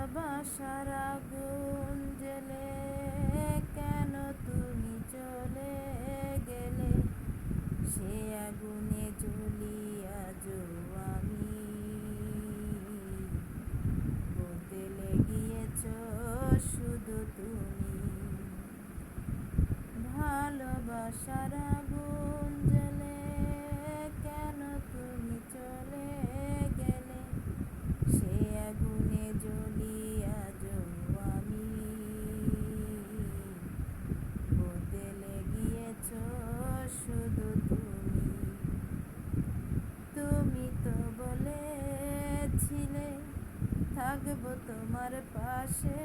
ভালোবাসার আগুন জ্বেলে কেন তুমি চলে গেলে? সে আগুনে জ্বলি আজও আমি, বদলে গিয়েছ শুধু তুমি। ভালোবাসার আগুন জ্বেলে কেন তুমি চলে গেলে? সে আগুনে জ্বলি আজও আমি, বদলে গিয়েছ শুধু তুমি। তুমি তো বলেছিলে থাকবো তোমার পাশে,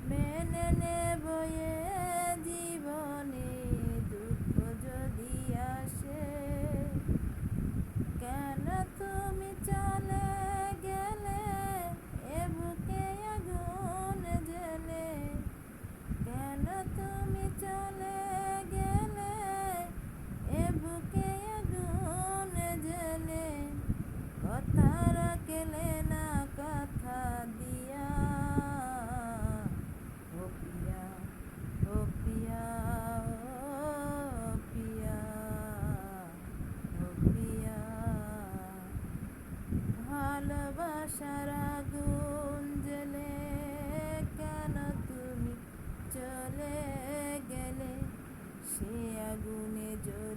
মেনে নেব এ জীবনে দুঃখ যদি আসে। কেন তুমি চলে গেলে এ বুকে আগুন জ্বেলে? কেন তুমি চলে গেলে এ বুকে আগুন জ্বেলে? কথা রাখলে না কথা দিয়া, ও পিয়া, ও পিয়া, ও পিয়া, ও পিয়া। ভালোবাসার আগুন জ্বেলে কেন তুমি চলে গেলে? সে আগুনে জ্বলি